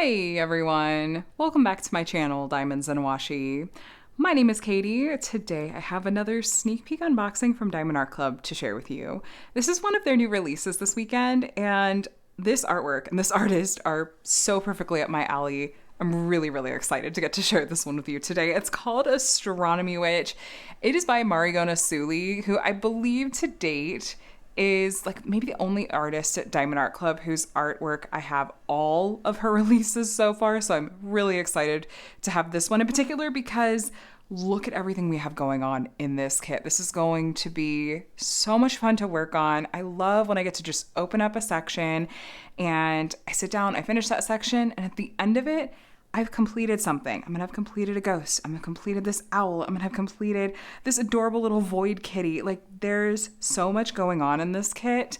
Hey everyone, welcome back to my channel, Diamonds and Washi. My name is Katie. Today I have another sneak peek unboxing from Diamond Art Club to share with you. This is one of their new releases this weekend, and this artwork and this artist are so perfectly up my alley. I'm really excited to get to share this one with you today. It's called Astronomy Witch. It is by Marigona Suli, who I believe to date is like maybe the only artist at Diamond Art Club whose artwork I have all of her releases so far. So I'm really excited to have this one in particular because look at everything we have going on in this kit. This is going to be so much fun to work on. I love when I get to just open up a section and I sit down, I finish that section, and at the end of it, I've completed something. I'm gonna have completed a ghost. I'm gonna have completed this owl. I'm gonna have completed this adorable little void kitty. Like, there's so much going on in this kit.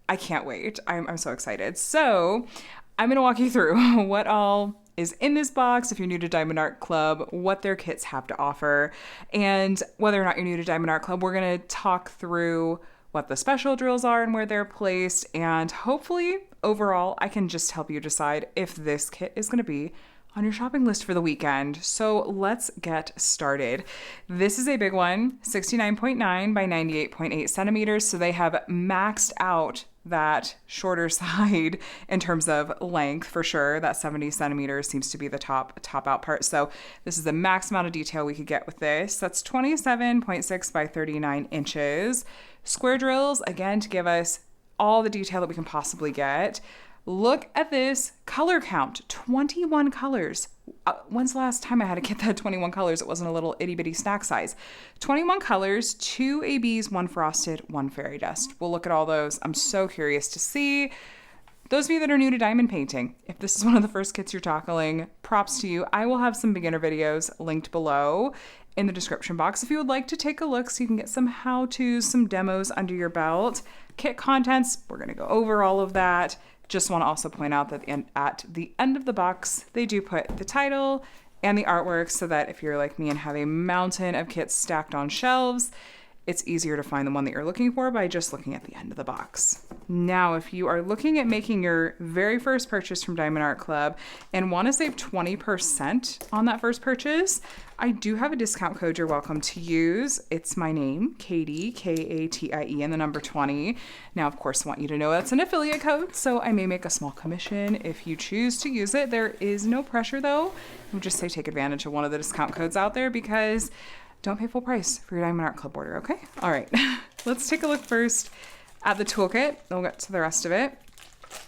I can't wait. I'm so excited. So I'm gonna walk you through what all is in this box if you're new to Diamond Art Club, what their kits have to offer, and whether or not you're new to Diamond Art Club, we're gonna talk through what the special drills are and where they're placed, and hopefully overall I can just help you decide if this kit is gonna be on your shopping list for the weekend. So let's get started. This is a big one, 69.9 by 98.8 centimeters. So they have maxed out that shorter side in terms of length for sure. That 70 centimeters seems to be the top out part. So this is the max amount of detail we could get with this. That's 27.6 by 39 inches. Square drills, again, to give us all the detail that we can possibly get. Look at this color count, 21 colors. When's the last time I had to get that 21 colors? It wasn't a little itty bitty snack size. 21 colors, 2 ABs, 1 frosted, 1 fairy dust. We'll look at all those. I'm so curious to see. Those of you that are new to diamond painting, if this is one of the first kits you're tackling, props to you. I will have some beginner videos linked below in the description box if you would like to take a look so you can get some how-tos, some demos under your belt. Kit contents, we're gonna go over all of that. Just want to also point out that at the end of the box, they do put the title and the artwork so that if you're like me and have a mountain of kits stacked on shelves, it's easier to find the one that you're looking for by just looking at the end of the box. Now, if you are looking at making your very first purchase from Diamond Art Club and want to save 20% on that first purchase, I do have a discount code you're welcome to use. It's my name, Katie, Katie, and the number 20. Now, of course, I want you to know that's an affiliate code, so I may make a small commission if you choose to use it. There is no pressure, though. I would just say take advantage of one of the discount codes out there because don't pay full price for your Diamond Art Club order, okay? All right, let's take a look first at the toolkit, then we'll get to the rest of it.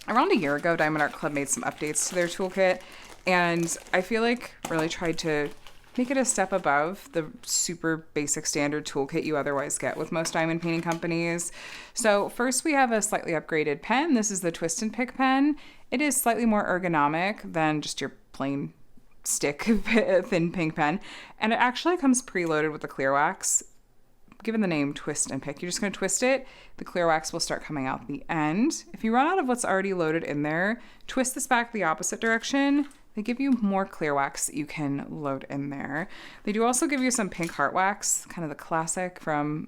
Around a year ago, Diamond Art Club made some updates to their toolkit, and I feel like really tried to make it a step above the super basic standard toolkit you otherwise get with most diamond painting companies. So first we have a slightly upgraded pen. This is the Twist and Pick pen. It is slightly more ergonomic than just your plain stick thin pink pen, and it actually comes preloaded with the clear wax. Given the name Twist and Pick, you're just going to twist it. The clear wax will start coming out the end. If you run out of what's already loaded in there, twist this back the opposite direction. They give you more clear wax that you can load in there. They do also give you some pink heart wax, kind of the classic from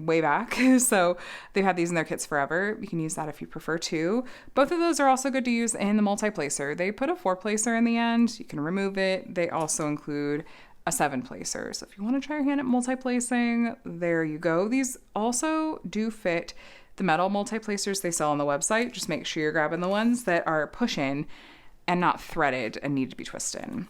way back. So they've had these in their kits forever. You can use that if you prefer to. Both of those are also good to use in the multi-placer. They put a 4-placer in the end. You can remove it. They also include a 7-placer. So if you want to try your hand at multi-placing, there you go. These also do fit the metal multi-placers they sell on the website. Just make sure you're grabbing the ones that are push-in and not threaded and need to be twisted.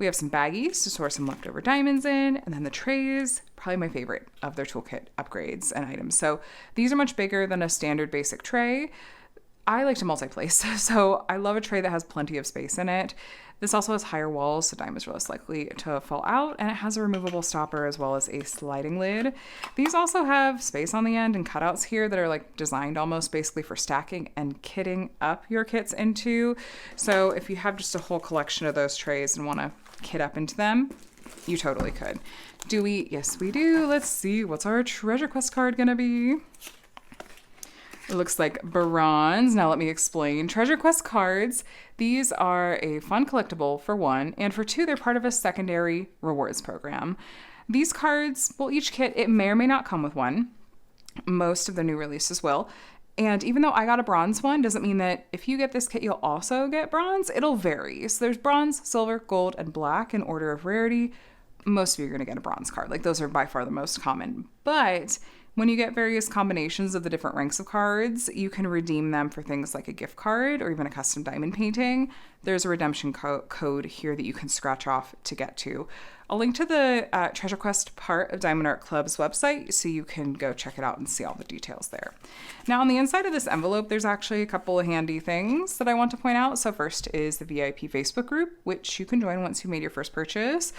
We have some baggies to store some leftover diamonds in, and then the trays, probably my favorite of their toolkit upgrades and items. So these are much bigger than a standard basic tray. I like to multi-place, so I love a tray that has plenty of space in it. This also has higher walls, so diamonds are less likely to fall out, and it has a removable stopper as well as a sliding lid. These also have space on the end and cutouts here that are like designed almost basically for stacking and kitting up your kits into. So if you have just a whole collection of those trays and want to kit up into them, you totally could. Do we? Yes, we do. Let's see. What's our treasure quest card gonna be? It looks like bronze. Now let me explain. Treasure Quest cards. These are a fun collectible for one, and for two, they're part of a secondary rewards program. These cards, well, each kit, it may or may not come with one. Most of the new releases will. And even though I got a bronze one, doesn't mean that if you get this kit, you'll also get bronze. It'll vary. So there's bronze, silver, gold, and black in order of rarity. Most of you are going to get a bronze card. Like, those are by far the most common. But when you get various combinations of the different ranks of cards, you can redeem them for things like a gift card or even a custom diamond painting. There's a redemption code here that you can scratch off to get to. I'll link to the Treasure Quest part of Diamond Art Club's website so you can go check it out and see all the details there. Now, on the inside of this envelope, there's actually a couple of handy things that I want to point out. So first is the VIP Facebook group, which you can join once you made your first purchase.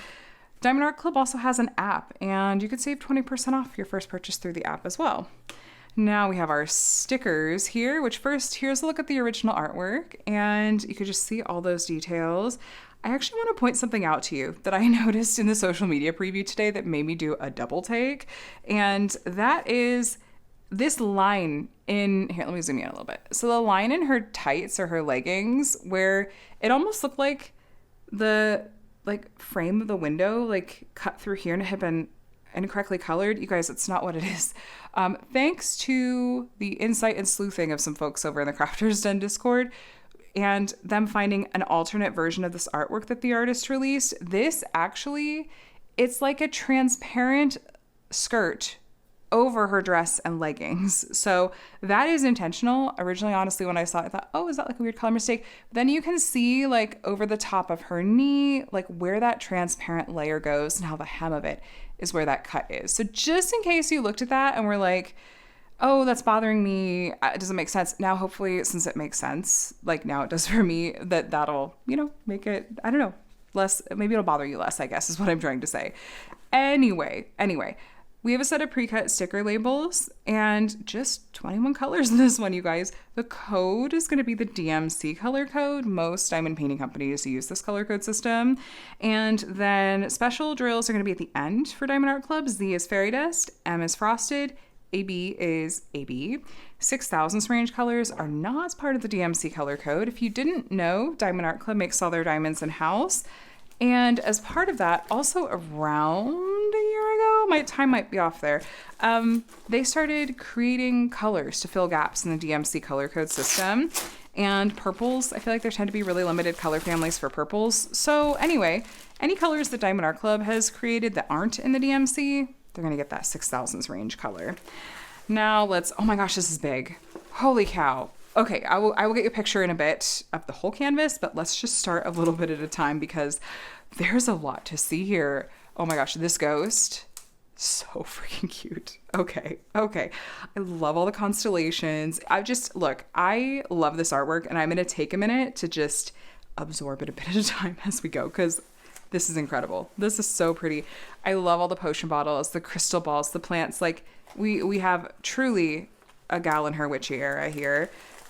Diamond Art Club also has an app, and you could save 20% off your first purchase through the app as well. Now we have our stickers here, which first, here's a look at the original artwork, and you could just see all those details. I actually want to point something out to you that I noticed in the social media preview today that made me do a double take, and that is this line in, here, let me zoom in a little bit. So the line in her tights or her leggings where it almost looked like the frame of the window cut through here and it had been incorrectly colored. You guys, it's not what it is. Thanks to the insight and sleuthing of some folks over in the Crafters Den Discord and them finding an alternate version of this artwork that the artist released, this actually, it's like a transparent skirt over her dress and leggings. So that is intentional. Originally, honestly, when I saw it, I thought, oh, is that like a weird color mistake? But then you can see over the top of her knee, where that transparent layer goes and how the hem of it is where that cut is. So just in case you looked at that and were like, oh, that's bothering me, it doesn't make sense. Now, hopefully, since it makes sense, now it does for me, that'll, make it, I don't know, less, maybe it'll bother you less, I guess, is what I'm trying to say. Anyway. We have a set of pre-cut sticker labels and just 21 colors in this one, you guys. The code is going to be the DMC color code. Most diamond painting companies use this color code system. And then special drills are going to be at the end for Diamond Art Club. Z is fairy dust, M is frosted, AB is AB. 6,000s range colors are not part of the DMC color code. If you didn't know, Diamond Art Club makes all their diamonds in-house. And as part of that, also around a year ago, my time might be off there, they started creating colors to fill gaps in the DMC color code system. And purples, I feel like there tend to be really limited color families for purples. So anyway, any colors that Diamond Art Club has created that aren't in the DMC, they're going to get that 6,000s range color. Now oh my gosh, this is big. Holy cow. Okay, I will get you a picture in a bit of the whole canvas, but let's just start a little bit at a time because there's a lot to see here. Oh my gosh, this ghost, so freaking cute. Okay. I love all the constellations. I love this artwork and I'm going to take a minute to just absorb it a bit at a time as we go because this is incredible. This is so pretty. I love all the potion bottles, the crystal balls, the plants. We have truly a gal in her witchy era here.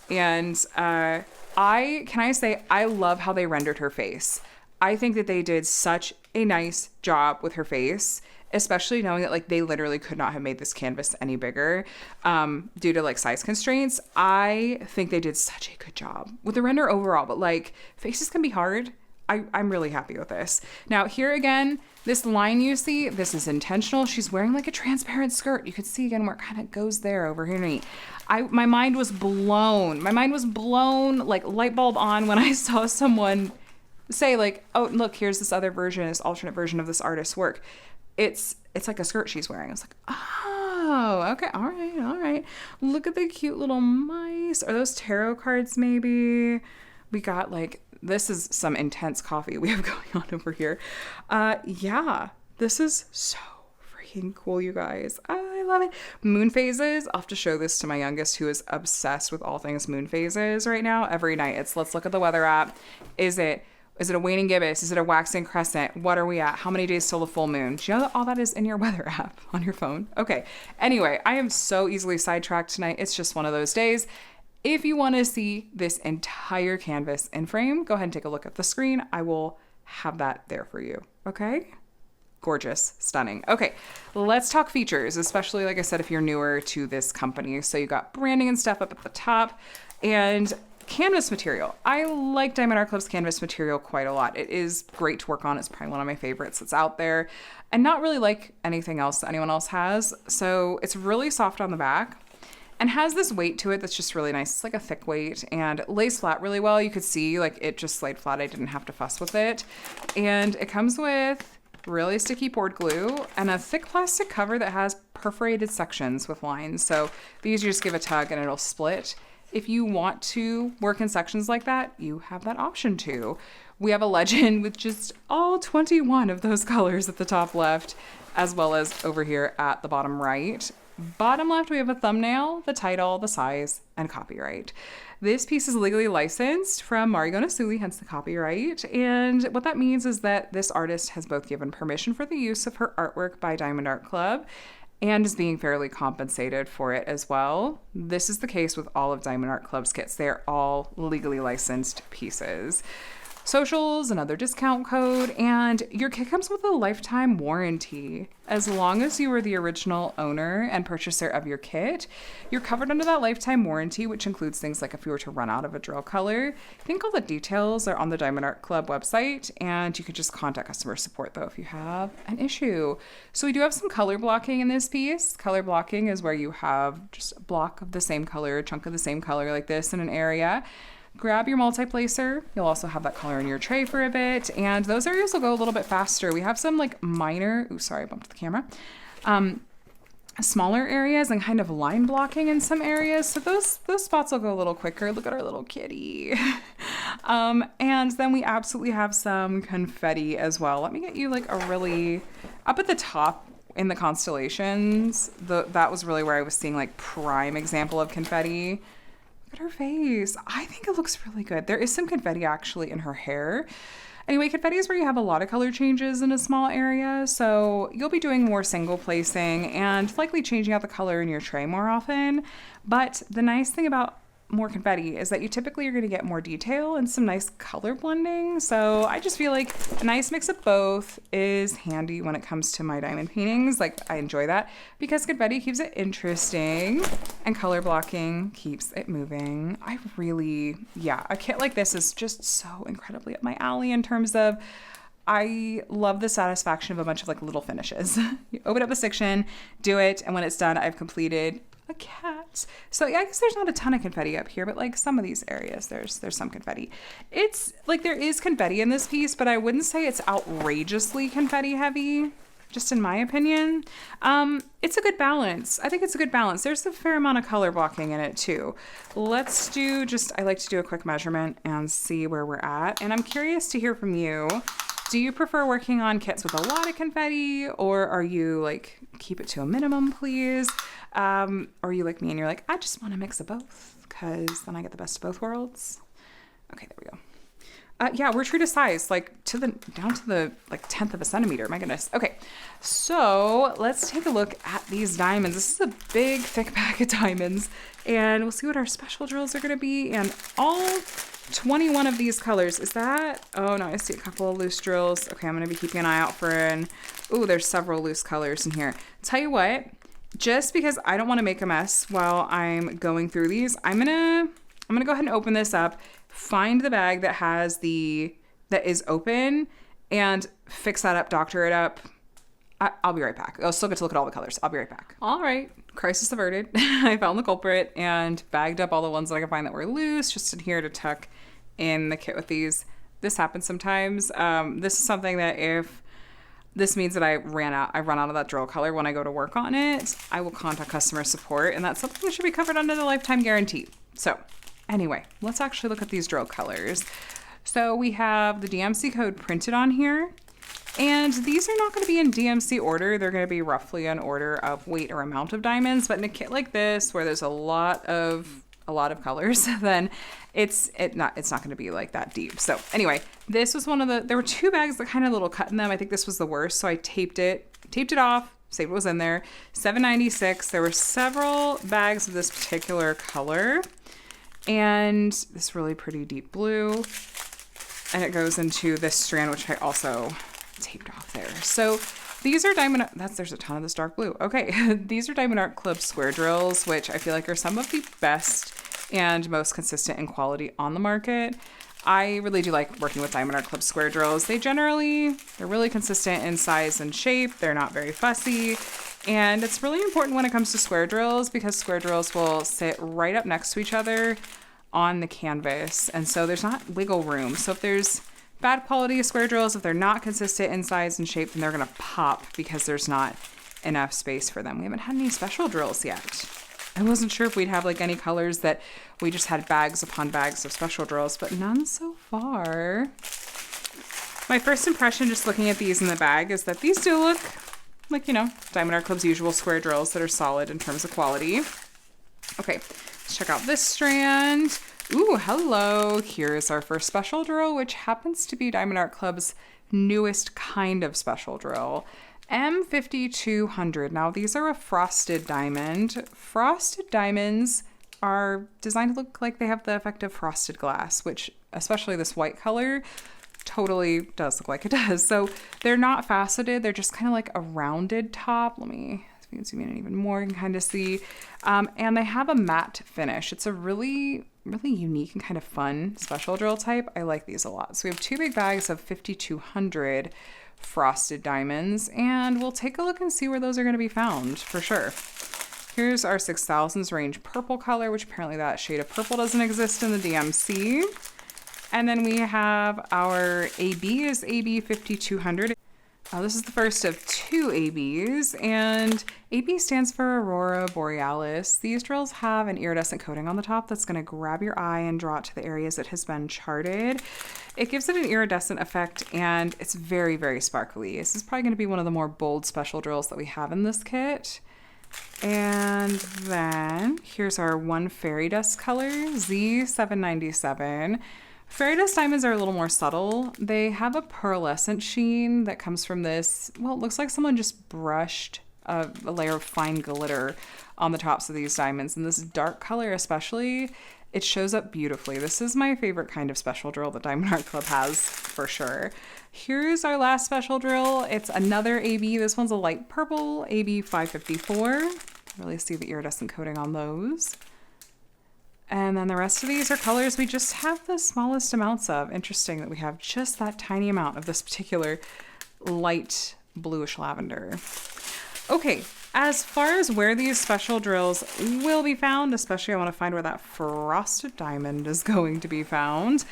And I love how they rendered her face. I think that they did such a nice job with her face, especially knowing that they literally could not have made this canvas any bigger due to size constraints. I think they did such a good job with the render overall, but faces can be hard. I'm really happy with this. Now here again, this line you see, this is intentional. She's wearing a transparent skirt. You can see again where it kind of goes there over her knee. My mind was blown. Light bulb on when I saw someone say oh, look, here's this other version, this alternate version of this artist's work. It's like a skirt she's wearing. I was like, oh, okay, all right. Look at the cute little mice. Are those tarot cards maybe? We got this is some intense coffee we have going on over here. Yeah, this is so freaking cool, you guys. I love it. Moon phases. I'll have to show this to my youngest who is obsessed with all things moon phases right now. Every night it's let's look at the weather app. Is it a waning gibbous? Is it a waxing crescent? What are we at? How many days till the full moon? Do you know that all that is in your weather app on your phone? Okay. Anyway, I am so easily sidetracked tonight. It's just one of those days. If you want to see this entire canvas in frame, go ahead and take a look at the screen. I will have that there for you. Okay? Gorgeous, stunning. Okay, let's talk features, especially, like I said, if you're newer to this company. So you got branding and stuff up at the top and canvas material. I like Diamond Art Club's canvas material quite a lot. It is great to work on. It's probably one of my favorites that's out there and not really like anything else that anyone else has. So it's really soft on the back. and has this weight to it that's just really nice. It's like a thick weight and it lays flat really well. You could see like it just laid flat. I didn't have to fuss with it. And it comes with really sticky poured glue and a thick plastic cover that has perforated sections with lines. So these you just give a tug and it'll split. If you want to work in sections like that, you have that option too. We have a legend with just all 21 of those colors at the top left, as well as over here at the bottom right. Bottom left, we have a thumbnail, the title, the size, and copyright. This piece is legally licensed from Marigona Suli, hence the copyright. And what that means is that this artist has both given permission for the use of her artwork by Diamond Art Club and is being fairly compensated for it as well. This is the case with all of Diamond Art Club's kits. They are all legally licensed pieces. Socials, another discount code, and your kit comes with a lifetime warranty. As long as you are the original owner and purchaser of your kit, you're covered under that lifetime warranty, which includes things like if you were to run out of a drill color. I think all the details are on the Diamond Art Club website, and you could just contact customer support though if you have an issue. So we do have some color blocking in this piece. Color blocking is where you have just a block of the same color, a chunk of the same color like this in an area. Grab your multi-placer. You'll also have that color in your tray for a bit, and those areas will go a little bit faster. We have some like minor, I bumped the camera, smaller areas and kind of line blocking in some areas. So those spots will go a little quicker. Look at our little kitty. And then we absolutely have some confetti as well. Let me get you like a really, up at the top in the constellations, that was really where I was seeing like prime example of confetti. Look at her face. I think it looks really good. There is some confetti actually in her hair. Anyway, confetti is where you have a lot of color changes in a small area, so you'll be doing more single placing and likely changing out the color in your tray more often. But the nice thing about more confetti is that you typically are going to get more detail and some nice color blending. So I just feel like a nice mix of both is handy when it comes to my diamond paintings. Like I enjoy that because confetti keeps it interesting and color blocking keeps it moving. A kit like this is just so incredibly up my alley in terms of I love the satisfaction of a bunch of like little finishes. You open up the section, do it, and when it's done, I've completed a cat. So yeah, I guess there's not a ton of confetti up here, but like some of these areas, there's some confetti. It's like there is confetti in this piece, but I wouldn't say it's outrageously confetti heavy, just in my opinion. It's a good balance. I think it's a good balance. There's a fair amount of color blocking in it too. Let's do I like to do a quick measurement and see where we're at. And I'm curious to hear from you. Do you prefer working on kits with a lot of confetti, or are you like, keep it to a minimum, please? Or are you like me and you're like, I just want a mix of both because then I get the best of both worlds? Okay, there we go. Yeah, we're true to size, like down to the like 10th of a centimeter. My goodness. Okay, so let's take a look at these diamonds. This is a big, thick bag of diamonds, and we'll see what our special drills are going to be. And all 21 of these colors. Is that? Oh no, I see a couple of loose drills. Okay, I'm going to be keeping an eye out for there's several loose colors in here. Tell you what, just because I don't want to make a mess while I'm going through these, I'm gonna go ahead and open this up, find the bag that is open, and fix that up, doctor it up. I'll be right back. I'll still get to look at all the colors. I'll be right back. All right, crisis averted. I found the culprit and bagged up all the ones that I could find that were loose, just in here to tuck in the kit with these. This happens sometimes. This is something that if this means that I run out of that drill color when I go to work on it, I will contact customer support, and that's something that should be covered under the lifetime guarantee. So anyway, let's actually look at these drill colors. So we have the DMC code printed on here, and these are not going to be in DMC order. They're going to be roughly an order of weight or amount of diamonds, but in a kit like this where there's a lot of colors, then it's not going to be like that deep. So anyway, this was there were two bags that kind of little cut in them. I think this was the worst. So I taped it off, saved what was in there. $7.96. There were several bags of this particular color and this really pretty deep blue. And it goes into this strand, which I also taped off there. So these are there's a ton of this dark blue. Okay, these are Diamond Art Club square drills, which I feel like are some of the best and most consistent in quality on the market. I really do like working with Diamond Art Club square drills. They're really consistent in size and shape. They're not very fussy. And it's really important when it comes to square drills because square drills will sit right up next to each other on the canvas. And so there's not wiggle room. So if there's bad quality square drills, if they're not consistent in size and shape, then they're gonna pop because there's not enough space for them. We haven't had any special drills yet. I wasn't sure if we'd have like any colors that we just had bags upon bags of special drills, but none so far. My first impression just looking at these in the bag is that these do look like, you know, Diamond Art Club's usual square drills that are solid in terms of quality. Okay, let's check out this strand. Ooh, hello. Here's our first special drill, which happens to be Diamond Art Club's newest kind of special drill. M5200. Now, these are a frosted diamond. Frosted diamonds are designed to look like they have the effect of frosted glass, which, especially this white color, totally does look like it does. So they're not faceted. They're just kind of like a rounded top. Let me, if you can zoom in even more, you can kind of see. And they have a matte finish. It's a really unique and kind of fun special drill type. I like these a lot. So we have 2 big bags of 5200 frosted diamonds, and we'll take a look and see where those are going to be found for sure. Here's our 6000s range purple color, which apparently that shade of purple doesn't exist in the DMC. And then we have our AB is AB 5200. This is the first of 2 ABs, and AB stands for Aurora Borealis. These drills have an iridescent coating on the top that's going to grab your eye and draw it to the areas it has been charted. It gives it an iridescent effect, and it's very, very sparkly. This is probably going to be one of the more bold special drills that we have in this kit. And then here's our one fairy dust color, Z797. Fairy dust diamonds are a little more subtle. They have a pearlescent sheen that comes from this, well, it looks like someone just brushed a layer of fine glitter on the tops of these diamonds. And this dark color especially, it shows up beautifully. This is my favorite kind of special drill that Diamond Art Club has for sure. Here's our last special drill. It's another AB. This one's a light purple, AB 554. Really see the iridescent coating on those. And then the rest of these are colors we just have the smallest amounts of. Interesting that we have just that tiny amount of this particular light bluish lavender. Okay, as far as where these special drills will be found, especially I want to find where that frosted diamond is going to be found.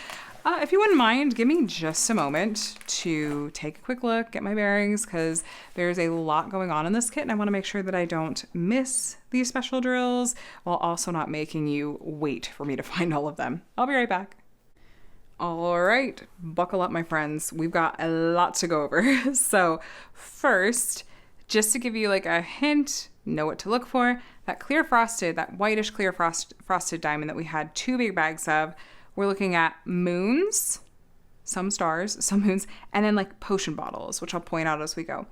If you wouldn't mind, give me just a moment to take a quick look, get my bearings, because there's a lot going on in this kit, and I want to make sure that I don't miss these special drills while also not making you wait for me to find all of them. I'll be right back. All right, buckle up, my friends. We've got a lot to go over. So first, just to give you like a hint, know what to look for, that clear frosted, that whitish clear frosted diamond that we had 2 big bags of. We're looking at moons, some stars, some moons, and then like potion bottles, which I'll point out as we go.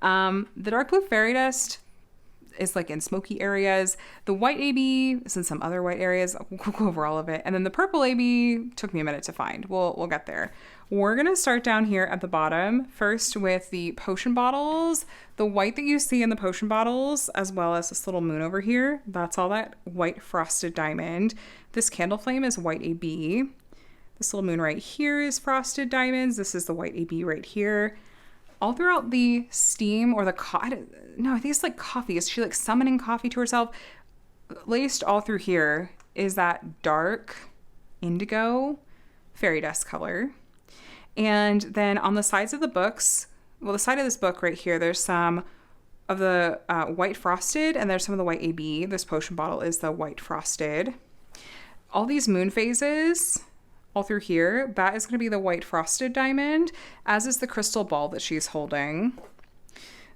The dark blue fairy dust is like in smoky areas. The white AB is in some other white areas. We'll go over all of it. And then the purple AB took me a minute to find. We'll get there. We're going to start down here at the bottom, first with the potion bottles. The white that you see in the potion bottles, as well as this little moon over here, that's all that white frosted diamond. This candle flame is white AB. This little moon right here is frosted diamonds. This is the white AB right here. All throughout the steam or the no, I think it's like coffee. Is she like summoning coffee to herself? Laced all through here is that dark indigo fairy dust color. And then on the sides of the books, well, the side of this book right here, there's some of the white frosted, and there's some of the white AB. This potion bottle is the white frosted. All these moon phases all through here, that is going to be the white frosted diamond, as is the crystal ball that she's holding.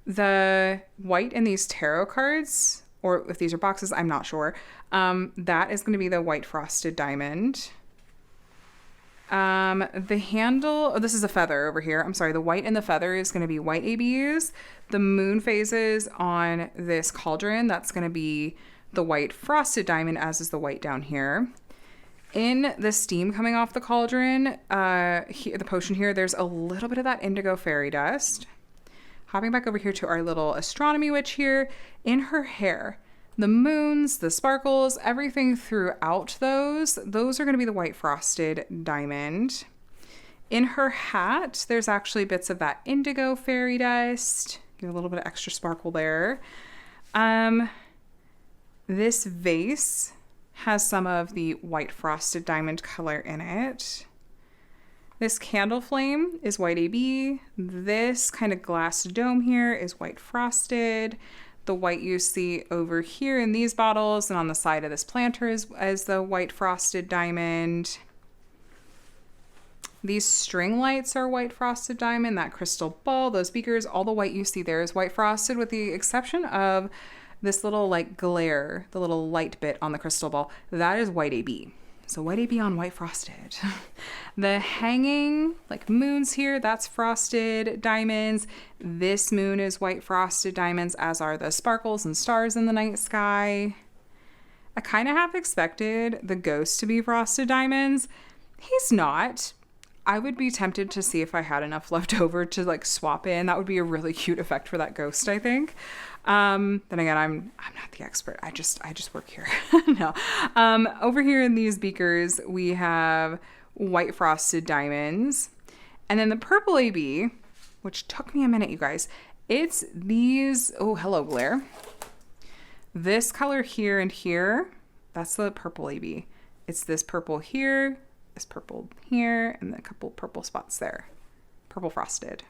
The white in these tarot cards, or if these are boxes, I'm not sure. That is going to be the white frosted diamond. The handle, this is a feather over here. I'm sorry, the white in the feather is going to be white ABs. The moon phases on this cauldron, that's going to be the white frosted diamond, as is the white down here. In the steam coming off the cauldron, the potion here, there's a little bit of that indigo fairy dust. Hopping back over here to our little Astronomy Witch here, in her hair, the moons, the sparkles, everything throughout those are going to be the white frosted diamond. In her hat, there's actually bits of that indigo fairy dust. Give a little bit of extra sparkle there. This vase has some of the white frosted diamond color in it. This candle flame is white AB. This kind of glass dome here is white frosted. The white you see over here in these bottles and on the side of this planter is the white frosted diamond. These string lights are white frosted diamond. That crystal ball, those beakers, all the white you see there is white frosted with the exception of this little like glare, the little light bit on the crystal ball. That is white AB. So white AB on white frosted. The hanging like moons here, that's frosted diamonds. This moon is white frosted diamonds, as are the sparkles and stars in the night sky. I kind of half expected the ghost to be frosted diamonds. He's not. I would be tempted to see if I had enough left over to like swap in. That would be a really cute effect for that ghost, I think. Then again, I'm not the expert. I just work here. No. Over here in these beakers, we have white frosted diamonds. And then the purple AB, which took me a minute, you guys. It's these, oh, hello, glare. This color here and here, that's the purple AB. It's this purple here, this purple here, and then a couple purple spots there. Purple frosted.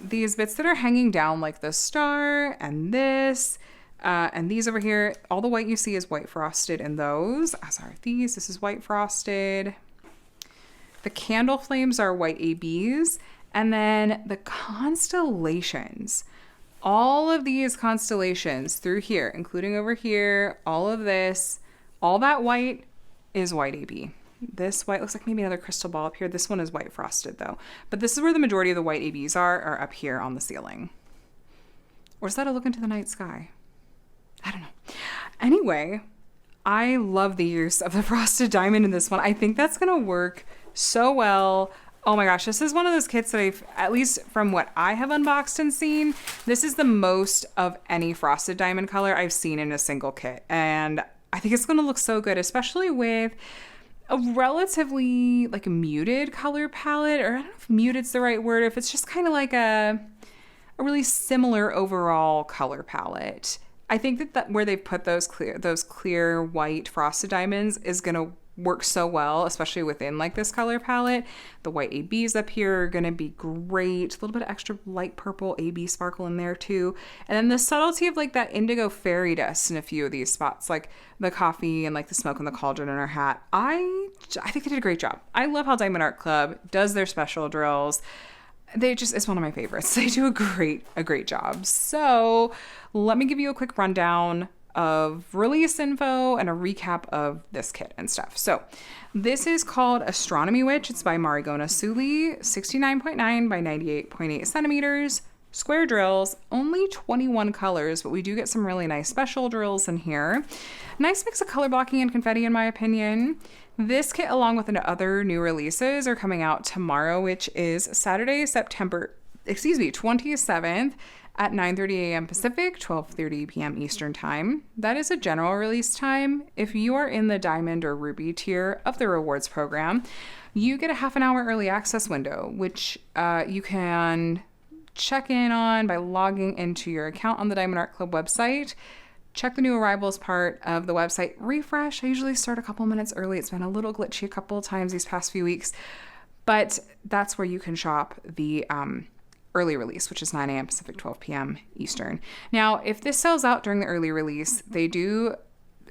These bits that are hanging down like the star and this, and these over here, all the white you see is white frosted in those, as are these. This is white frosted. The candle flames are white ABs. And then the constellations, all of these constellations through here, including over here, all of this, all that white is white AB. This white looks like maybe another crystal ball up here. This one is white frosted though. But this is where the majority of the white ABs are up here on the ceiling. Or is that a look into the night sky? I don't know. Anyway, I love the use of the frosted diamond in this one. I think that's going to work so well. Oh my gosh, this is one of those kits that I've, at least from what I have unboxed and seen, this is the most of any frosted diamond color I've seen in a single kit. And I think it's going to look so good, especially with a relatively like a muted color palette, or I don't know if muted's the right word, if it's just kind of like a really similar overall color palette. I think that where they've put those clear white frosted diamonds is going to work so well, especially within like this color palette. The white ABs up here are going to be great. A little bit of extra light purple AB sparkle in there too. And then the subtlety of like that indigo fairy dust in a few of these spots, like the coffee and like the smoke in the cauldron in our hat. I think they did a great job. I love how Diamond Art Club does their special drills. It's one of my favorites. They do a great job. So let me give you a quick rundown of release info and a recap of this kit and stuff. So this is called Astronomy Witch. It's by Marigona Suli, 69.9 by 98.8 centimeters, square drills, only 21 colors, but we do get some really nice special drills in here. Nice mix of color blocking and confetti in my opinion. This kit, along with other new releases, are coming out tomorrow, which is Saturday, September 27th at 9:30 a.m. Pacific, 12:30 p.m. Eastern Time. That is a general release time. If you are in the Diamond or Ruby tier of the rewards program, you get a half an hour early access window, which you can check in on by logging into your account on the Diamond Art Club website. Check the new arrivals part of the website. Refresh. I usually start a couple minutes early. It's been a little glitchy a couple of times these past few weeks, but that's where you can shop the early release, which is 9 a.m. Pacific, 12 p.m. Eastern. Now, if this sells out during the early release, they do,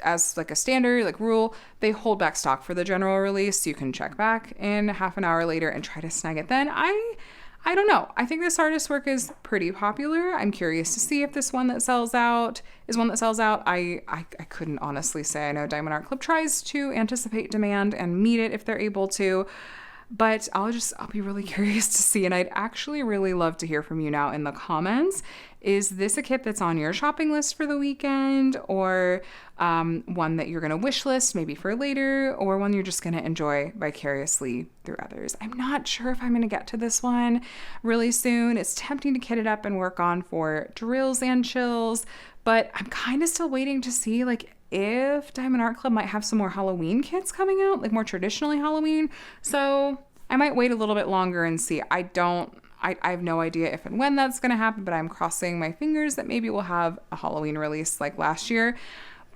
as like a standard like rule, they hold back stock for the general release. So you can check back in half an hour later and try to snag it then. I don't know. I think this artist's work is pretty popular. I'm curious to see if this one that sells out is one that sells out. I couldn't honestly say. I know Diamond Art Club tries to anticipate demand and meet it if they're able to. But I'll be really curious to see. And I'd actually really love to hear from you now in the comments. Is this a kit that's on your shopping list for the weekend, or one that you're going to wish list maybe for later, or one you're just going to enjoy vicariously through others? I'm not sure if I'm going to get to this one really soon. It's tempting to kit it up and work on for drills and chills, but I'm kind of still waiting to see like if Diamond Art Club might have some more Halloween kits coming out, like more traditionally Halloween. So I might wait a little bit longer and see. I don't I have no idea if and when that's going to happen, but I'm crossing my fingers that maybe we'll have a Halloween release like last year.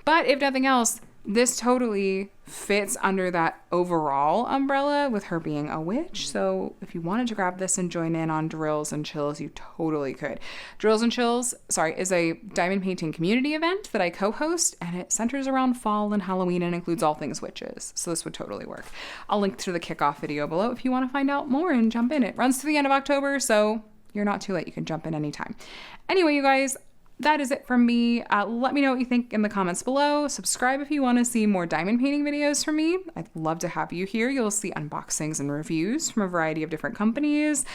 But if nothing else, this totally fits under that overall umbrella with her being a witch. So if you wanted to grab this and join in on Drills and Chills, you totally could. Drills and Chills, is a diamond painting community event that I co-host, and it centers around fall and Halloween and includes all things witches. So this would totally work. I'll link to the kickoff video below if you want to find out more and jump in. It runs to the end of October, so you're not too late. You can jump in anytime. Anyway, you guys, that is it from me. Let me know what you think in the comments below. Subscribe if you want to see more diamond painting videos from me. I'd love to have you here. You'll see unboxings and reviews from a variety of different companies.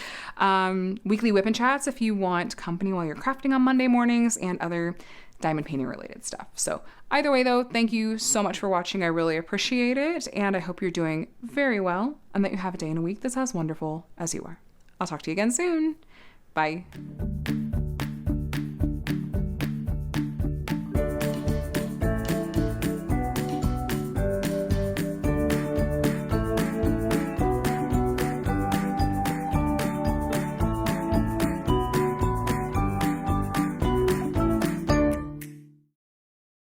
Weekly whip and chats if you want company while you're crafting on Monday mornings, and other diamond painting related stuff. So either way though, thank you so much for watching. I really appreciate it. And I hope you're doing very well and that you have a day and a week that's as wonderful as you are. I'll talk to you again soon. Bye.